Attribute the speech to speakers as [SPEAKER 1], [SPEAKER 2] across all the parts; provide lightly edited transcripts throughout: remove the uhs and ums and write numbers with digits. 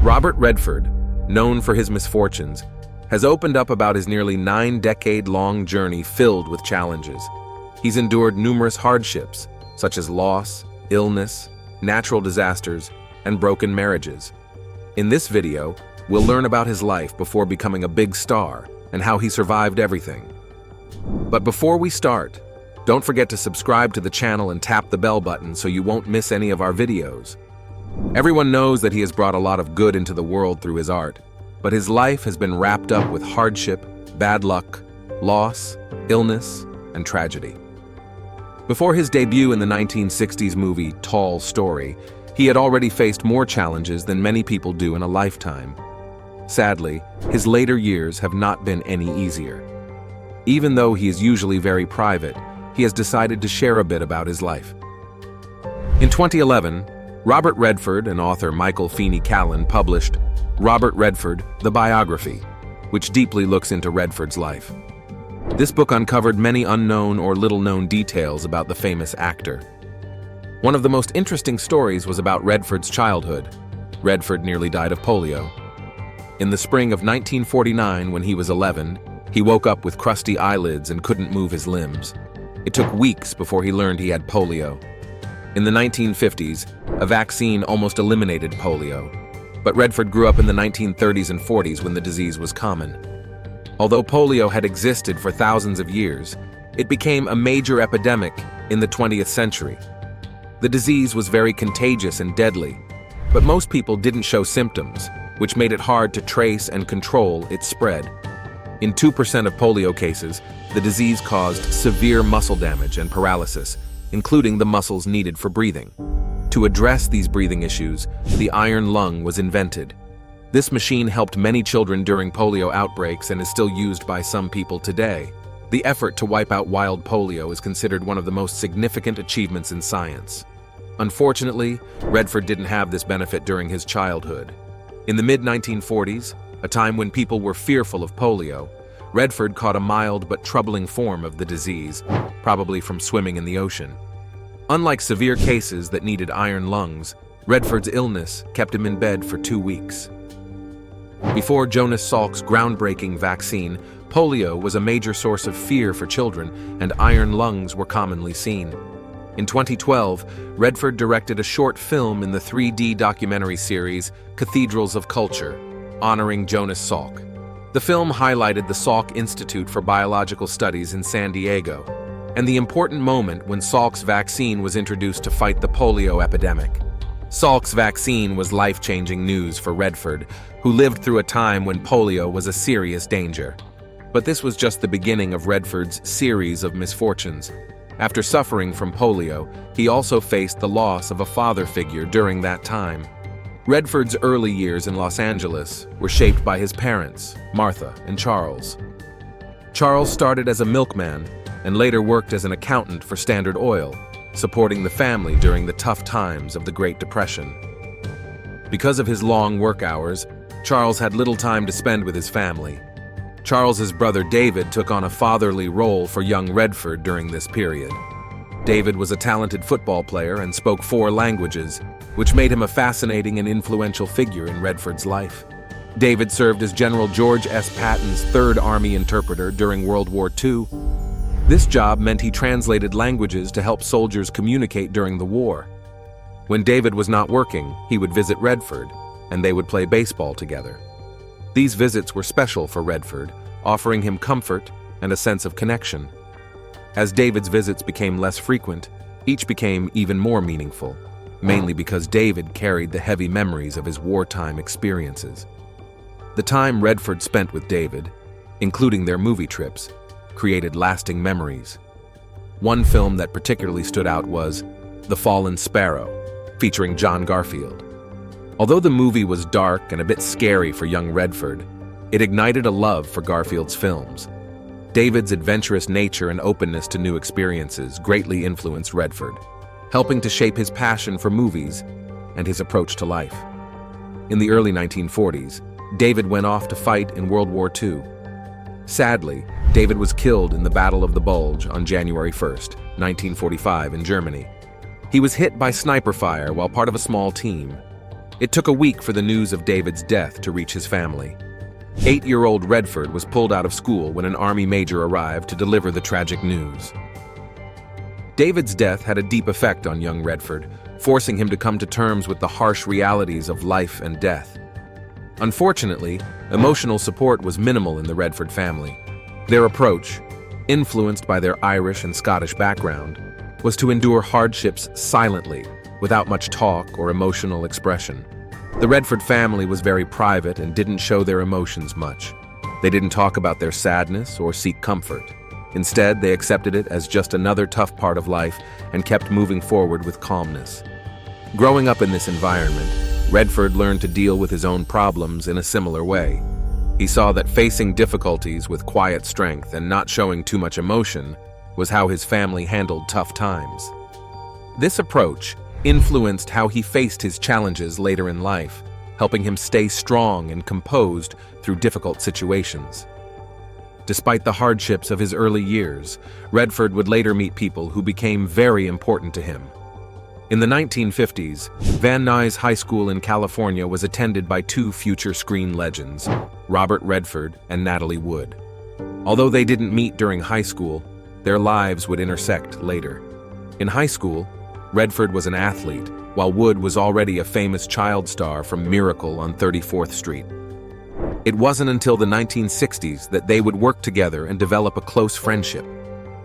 [SPEAKER 1] Robert Redford, known for his misfortunes, has opened up about his nearly 9-decade-long journey filled with challenges. He's endured numerous hardships, such as loss, illness, natural disasters, and broken marriages. In this video, we'll learn about his life before becoming a big star and how he survived everything. But before we start, don't forget to subscribe to the channel and tap the bell button so you won't miss any of our videos. Everyone knows that he has brought a lot of good into the world through his art, but his life has been wrapped up with hardship, bad luck, loss, illness, and tragedy. Before his debut in the 1960s movie Tall Story, he had already faced more challenges than many people do in a lifetime. Sadly, his later years have not been any easier. Even though he is usually very private, he has decided to share a bit about his life. In 2011, Robert Redford and author Michael Feeney Callan published Robert Redford, The Biography, which deeply looks into Redford's life. This book uncovered many unknown or little-known details about the famous actor. One of the most interesting stories was about Redford's childhood. Redford nearly died of polio. In the spring of 1949, when he was 11, he woke up with crusty eyelids and couldn't move his limbs. It took weeks before he learned he had polio. In the 1950s, a vaccine almost eliminated polio, but Redford grew up in the 1930s and 40s when the disease was common. Although polio had existed for thousands of years, it became a major epidemic in the 20th century. The disease was very contagious and deadly, but most people didn't show symptoms, which made it hard to trace and control its spread. In 2% of polio cases, the disease caused severe muscle damage and paralysis, including the muscles needed for breathing. To address these breathing issues, the iron lung was invented. This machine helped many children during polio outbreaks and is still used by some people today. The effort to wipe out wild polio is considered one of the most significant achievements in science. Unfortunately, Redford didn't have this benefit during his childhood. In the mid-1940s, a time when people were fearful of polio, Redford caught a mild but troubling form of the disease, probably from swimming in the ocean. Unlike severe cases that needed iron lungs, Redford's illness kept him in bed for 2 weeks. Before Jonas Salk's groundbreaking vaccine, polio was a major source of fear for children, and iron lungs were commonly seen. In 2012, Redford directed a short film in the 3D documentary series Cathedrals of Culture, honoring Jonas Salk. The film highlighted the Salk Institute for Biological Studies in San Diego, and the important moment when Salk's vaccine was introduced to fight the polio epidemic. Salk's vaccine was life-changing news for Redford, who lived through a time when polio was a serious danger. But this was just the beginning of Redford's series of misfortunes. After suffering from polio, he also faced the loss of a father figure during that time. Redford's early years in Los Angeles were shaped by his parents, Martha and Charles. Charles started as a milkman and later worked as an accountant for Standard Oil, supporting the family during the tough times of the Great Depression. Because of his long work hours, Charles had little time to spend with his family. Charles's brother David took on a fatherly role for young Redford during this period. David was a talented football player and spoke 4 languages, which made him a fascinating and influential figure in Redford's life. David served as General George S. Patton's 3rd Army interpreter during World War II. This job meant he translated languages to help soldiers communicate during the war. When David was not working, he would visit Redford, and they would play baseball together. These visits were special for Redford, offering him comfort and a sense of connection. As David's visits became less frequent, each became even more meaningful, mainly because David carried the heavy memories of his wartime experiences. The time Redford spent with David, including their movie trips, created lasting memories. One film that particularly stood out was The Fallen Sparrow, featuring John Garfield. Although the movie was dark and a bit scary for young Redford, it ignited a love for Garfield's films. David's adventurous nature and openness to new experiences greatly influenced Redford, helping to shape his passion for movies and his approach to life. In the early 1940s, David went off to fight in World War II. Sadly, David was killed in the Battle of the Bulge on January 1st, 1945 in Germany. He was hit by sniper fire while part of a small team. It took a week for the news of David's death to reach his family. 8-year-old Redford was pulled out of school when an Army major arrived to deliver the tragic news. David's death had a deep effect on young Redford, forcing him to come to terms with the harsh realities of life and death. Unfortunately, emotional support was minimal in the Redford family. Their approach, influenced by their Irish and Scottish background, was to endure hardships silently, without much talk or emotional expression. The Redford family was very private and didn't show their emotions much. They didn't talk about their sadness or seek comfort. Instead, they accepted it as just another tough part of life and kept moving forward with calmness. Growing up in this environment, Redford learned to deal with his own problems in a similar way. He saw that facing difficulties with quiet strength and not showing too much emotion was how his family handled tough times. This approach influenced how he faced his challenges later in life, helping him stay strong and composed through difficult situations. Despite the hardships of his early years, Redford would later meet people who became very important to him. In the 1950s, Van Nuys High School in California was attended by two future screen legends, Robert Redford and Natalie Wood. Although they didn't meet during high school, their lives would intersect later. In high school, Redford was an athlete, while Wood was already a famous child star from Miracle on 34th Street. It wasn't until the 1960s that they would work together and develop a close friendship.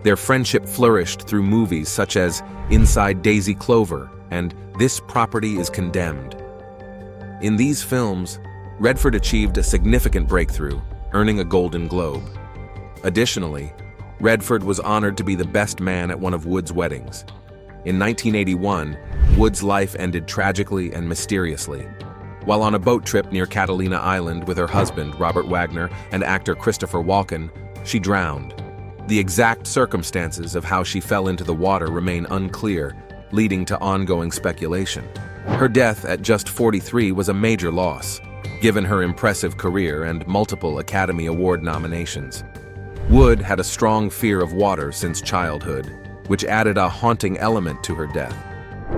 [SPEAKER 1] Their friendship flourished through movies such as Inside Daisy Clover and This Property is Condemned. In these films, Redford achieved a significant breakthrough, earning a Golden Globe. Additionally, Redford was honored to be the best man at one of Wood's weddings. In 1981, Wood's life ended tragically and mysteriously. While on a boat trip near Catalina Island with her husband, Robert Wagner, and actor Christopher Walken, she drowned. The exact circumstances of how she fell into the water remain unclear, leading to ongoing speculation. Her death at just 43 was a major loss, given her impressive career and multiple Academy Award nominations. Wood had a strong fear of water since childhood, which added a haunting element to her death.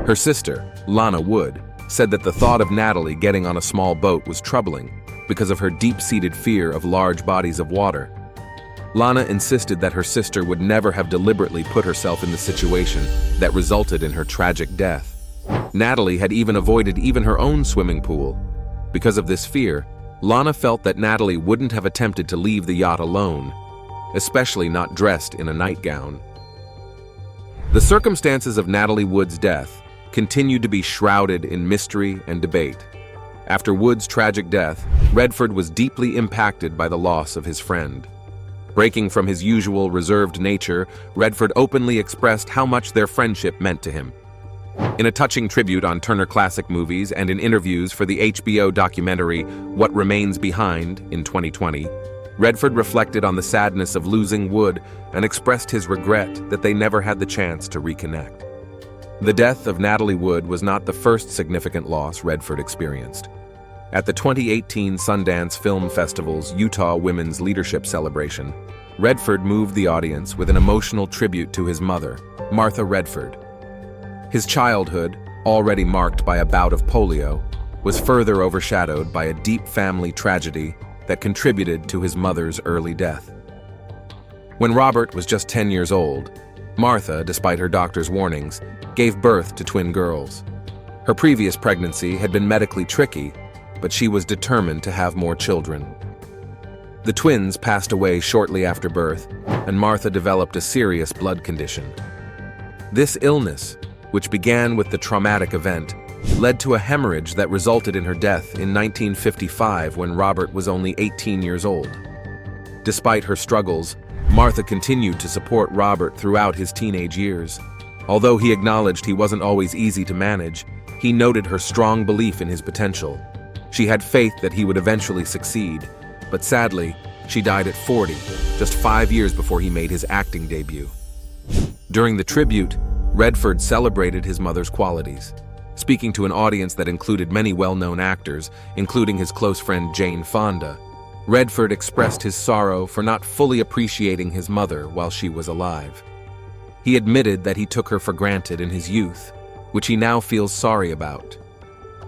[SPEAKER 1] Her sister, Lana Wood, said that the thought of Natalie getting on a small boat was troubling because of her deep-seated fear of large bodies of water. Lana insisted that her sister would never have deliberately put herself in the situation that resulted in her tragic death. Natalie had even avoided even her own swimming pool. Because of this fear, Lana felt that Natalie wouldn't have attempted to leave the yacht alone, especially not dressed in a nightgown. The circumstances of Natalie Wood's death continued to be shrouded in mystery and debate. After Wood's tragic death, Redford was deeply impacted by the loss of his friend. Breaking from his usual reserved nature, Redford openly expressed how much their friendship meant to him. In a touching tribute on Turner Classic Movies and in interviews for the HBO documentary What Remains Behind in 2020, Redford reflected on the sadness of losing Wood and expressed his regret that they never had the chance to reconnect. The death of Natalie Wood was not the first significant loss Redford experienced. At the 2018 Sundance Film Festival's Utah Women's Leadership Celebration, Redford moved the audience with an emotional tribute to his mother, Martha Redford. His childhood, already marked by a bout of polio, was further overshadowed by a deep family tragedy that contributed to his mother's early death. When Robert was just 10 years old, Martha, despite her doctor's warnings, gave birth to twin girls. Her previous pregnancy had been medically tricky, but she was determined to have more children. The twins passed away shortly after birth, and Martha developed a serious blood condition. This illness, which began with the traumatic event, led to a hemorrhage that resulted in her death in 1955 when Robert was only 18 years old. Despite her struggles, Martha continued to support Robert throughout his teenage years. Although he acknowledged he wasn't always easy to manage, he noted her strong belief in his potential. She had faith that he would eventually succeed, but sadly, she died at 40, just 5 years before he made his acting debut. During the tribute, Redford celebrated his mother's qualities. Speaking to an audience that included many well-known actors, including his close friend Jane Fonda, Redford expressed his sorrow for not fully appreciating his mother while she was alive. He admitted that he took her for granted in his youth, which he now feels sorry about.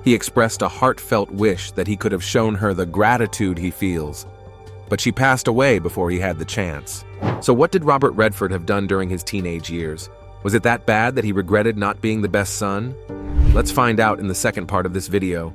[SPEAKER 1] He expressed a heartfelt wish that he could have shown her the gratitude he feels. But she passed away before he had the chance. So what did Robert Redford have done during his teenage years? Was it that bad that he regretted not being the best son? Let's find out in the second part of this video.